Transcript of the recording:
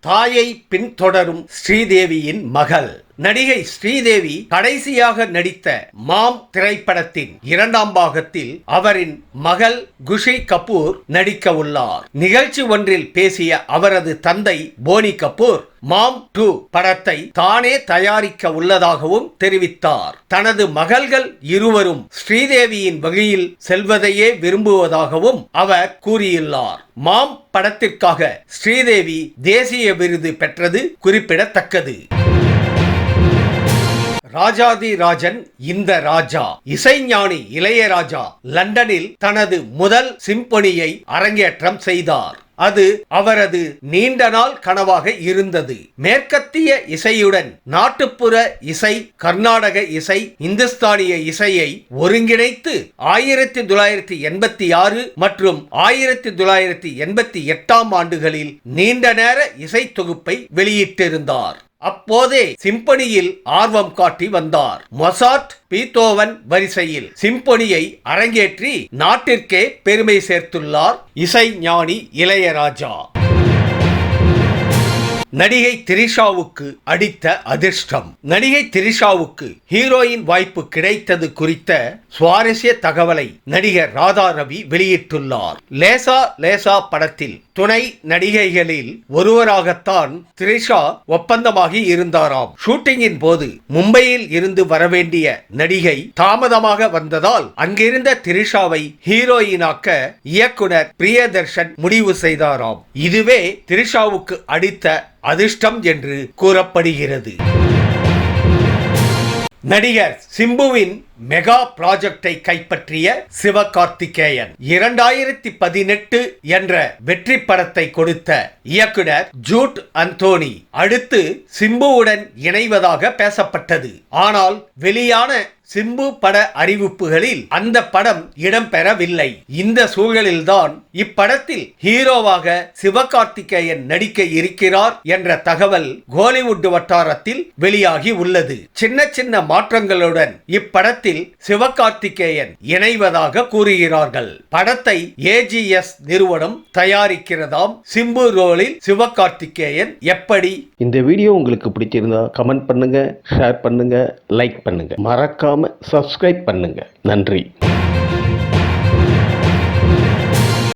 தாயை பின்தொடரும் ஸ்ரீதேவியின் மகள். நடிகை ஸ்ரீதேவி கடைசியாக நடித்த மாம் திரைப்படத்தின் 2ஆம் பாகத்தில் அவரின் மகள் குஷி கபூர் நடிக்க உள்ளார். நிகழ்ச்சி ஒன்றில் பேசிய அவரது தந்தை போனி கபூர் மாம் 2 படத்தை தானே தயாரிக்க உள்ளதாகவும் தெரிவித்தார். தனது மகள்கள் இருவரும் ஸ்ரீதேவியின் வழியில் செல்வதையே விரும்புவதாகவும் அவர் கூறியுள்ளார். மாம் படத்திற்காக ஸ்ரீதேவி தேசிய விருது பெற்றது குறிப்பிடத்தக்கது. ராஜாதி ராஜன் இந்த ராஜா. இசைஞானி இளையராஜா லண்டனில் தனது முதல் சிம்பொனியை அரங்கேற்றம் செய்தார். அது அவரது நீண்ட நாள் கனவாக இருந்தது. மேற்கத்திய இசையுடன் நாட்டுப்புற இசை, கர்நாடக இசை, இந்துஸ்தானிய இசையை ஒருங்கிணைத்து 1986 மற்றும் 1988 ஆண்டுகளில் நீண்ட நேர இசை தொகுப்பை வெளியிட்டிருந்தார். அப்போதே சிம்பொனியில் ஆர்வம் காட்டி வந்தார். மொசார்ட், பீத்தோவன் வரிசையில் சிம்பொனியை அரங்கேற்றி நாட்டிற்கே பெருமை சேர்த்துள்ளார் இசைஞானி இளையராஜா. நடிகை திரிஷாவுக்கு அடித்த அதிர்ஷ்டம். நடிகை திரிஷாவுக்கு ஹீரோயின் வாய்ப்பு கிடைத்தது குறித்த சுவாரஸ்ய தகவலை நடிகர் ராதா ரவி வெளியிட்டுள்ளார். லேசா லேசா படத்தில் துணை நடிகைகளில் ஒருவராகத்தான் திரிஷா ஒப்பந்தமாகி இருந்தாராம். ஷூட்டிங்கின் போது மும்பையில் இருந்து வரவேண்டிய நடிகை தாமதமாக வந்ததால் அங்கிருந்த திரிஷாவை ஹீரோயினாக்க இயக்குனர் பிரியதர்ஷன் முடிவு செய்தாராம். இதுவே திரிஷாவுக்கு அடித்த அதிர்ஷ்டம் என்று கூறப்படுகிறது. நடிகர் சிம்புவின் மெகா ப்ராஜெக்டை கைப்பற்றிய சிவகார்த்திகேயன் 2018 என்ற வெற்றி படத்தை கொடுத்த இயக்குனர் ஜூட் அந்தோனி அடுத்து சிம்புவுடன் இணைவதாக பேசப்பட்டது. ஆனால் வெளியான சிம்பு பட அறிவிப்புகளில் அந்த படம் இடம்பெறவில்லை. இந்த சூழலில்தான் இப்படத்தில் ஹீரோவாக சிவகார்த்திகேயன் நடிக்க இருக்கிறார் என்ற தகவல் கோலிவுட் வட்டாரத்தில் வெளியாகி உள்ளது. சின்ன சின்ன மாற்றங்களுடன் இப்படத்தில் சிவகார்த்திகேயன் இணைவதாக கூறுகிறார்கள். படத்தை ஏஜிஎஸ் நிறுவனம் தயாரிக்கிறதாம். சிம்பு ரோலில் சிவகார்த்திகேயன் எப்படி? இந்த வீடியோ உங்களுக்கு பிடிச்சிருந்தா கமெண்ட் பண்ணுங்க, ஷேர் பண்ணுங்க, லைக் பண்ணுங்க. மறக்காம சப்ஸ்கிரைப் பண்ணுங்க. நன்றி.